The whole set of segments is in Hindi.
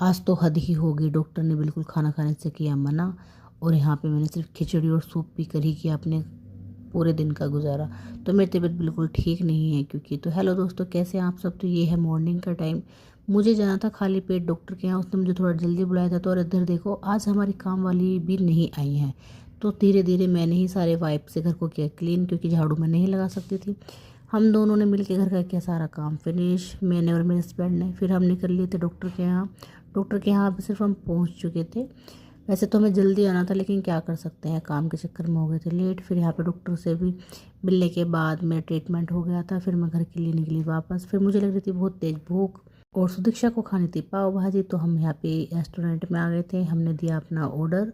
आज तो हद ही हो गई, डॉक्टर ने बिल्कुल खाना खाने से किया मना। और यहाँ पे मैंने सिर्फ खिचड़ी और सूप पीकर ही किया अपने पूरे दिन का गुजारा। तो मेरी तबीयत बिल्कुल ठीक नहीं है क्योंकि तो हेलो दोस्तों, कैसे हैं आप सब। तो ये है मॉर्निंग का टाइम, मुझे जाना था खाली पेट डॉक्टर के यहाँ। उसने मुझे थोड़ा जल्दी बुलाया था। तो और इधर देखो, आज हमारी काम वाली भी नहीं आई हैं। तो धीरे धीरे मैंने ही सारे वाइप से घर को किया क्लीन, क्योंकि झाड़ू मैं नहीं लगा सकती थी। हम दोनों ने मिलकर घर का किया सारा काम फिनिश, मैंने और मेरे हस्बैंड ने। फिर हम निकल लिए थे डॉक्टर के यहाँ। डॉक्टर के यहाँ पे सिर्फ हम पहुँच चुके थे। वैसे तो हमें जल्दी आना था, लेकिन क्या कर सकते हैं, काम के चक्कर में हो गए थे लेट। फिर यहाँ पे डॉक्टर से भी मिलने के बाद मेरा ट्रीटमेंट हो गया था। फिर मैं घर के लिए निकली वापस। फिर मुझे लग रही थी बहुत तेज़ भूख, और सुदीक्षा को खानी थी पाव भाजी। तो हम यहाँ पे रेस्टोरेंट में आ गए थे। हमने दिया अपना ऑर्डर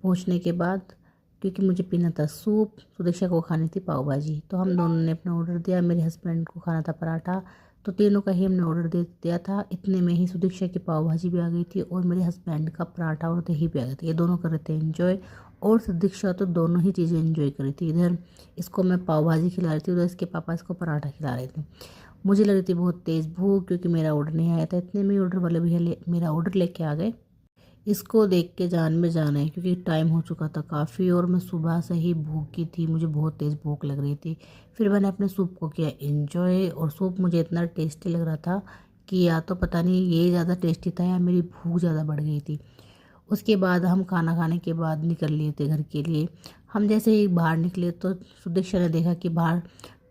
पहुँचने के बाद, क्योंकि मुझे पीना था सूप, सुदीक्षा को खानी थी पाव भाजी। तो हम दोनों ने अपना ऑर्डर दिया। मेरे हस्बैंड को खाना था पराठा। तो तीनों का ही हमने ऑर्डर दे दिया था। इतने में ही सुदीक्षा की पाव भाजी भी आ गई थी, और मेरे हस्बैंड का पराठा और दही भी आ गया था। ये दोनों कर रहे थे एंजॉय, और सुदीक्षा तो दोनों ही चीज़ें एंजॉय कर रही थी। इधर इसको मैं पाव भाजी खिला रही थी, उधर इसके पापा इसको पराठा खिला रहे थे। मुझे लग रही थी बहुत तेज़ भूख, क्योंकि मेरा ऑर्डर नहीं आया था। इतने में ऑर्डर वाले भैया मेरा ऑर्डर लेके आ गए। इसको देख के जान में जान है, क्योंकि टाइम हो चुका था काफ़ी, और मैं सुबह से ही भूखी थी, मुझे बहुत तेज़ भूख लग रही थी। फिर मैंने अपने सूप को किया एंजॉय, और सूप मुझे इतना टेस्टी लग रहा था कि या तो पता नहीं ये ज़्यादा टेस्टी था या मेरी भूख ज़्यादा बढ़ गई थी। उसके बाद हम खाना खाने के बाद निकल लिए थे घर के लिए। हम जैसे ही बाहर निकले तो सुदीक्षा ने देखा कि बाहर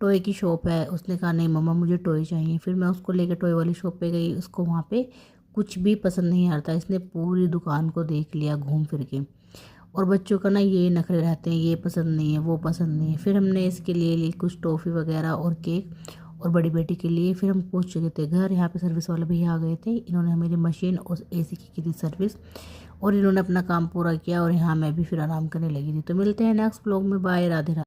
टॉय की शॉप है। उसने कहा नहीं मम्मा मुझे टॉय चाहिए। फिर मैं उसको लेकर टॉय वाली शॉप पे गई। उसको वहाँ पे कुछ भी पसंद नहीं आ रहा था। इसने पूरी दुकान को देख लिया घूम फिर के। और बच्चों का ना ये नखरे रहते हैं, ये पसंद नहीं है, वो पसंद नहीं है। फिर हमने इसके लिए ली कुछ टॉफ़ी वगैरह और केक, और बड़ी बेटी के लिए। फिर हम पहुंच चुके थे घर। यहाँ पे सर्विस वाले भैया आ गए थे। इन्होंने मेरी मशीन और एसी की थी सर्विस, और इन्होंने अपना काम पूरा किया। और यहाँ मैं भी फिर आराम करने लगी थी। तो मिलते हैं नेक्स्ट ब्लॉग में। बाय, राधे राधे।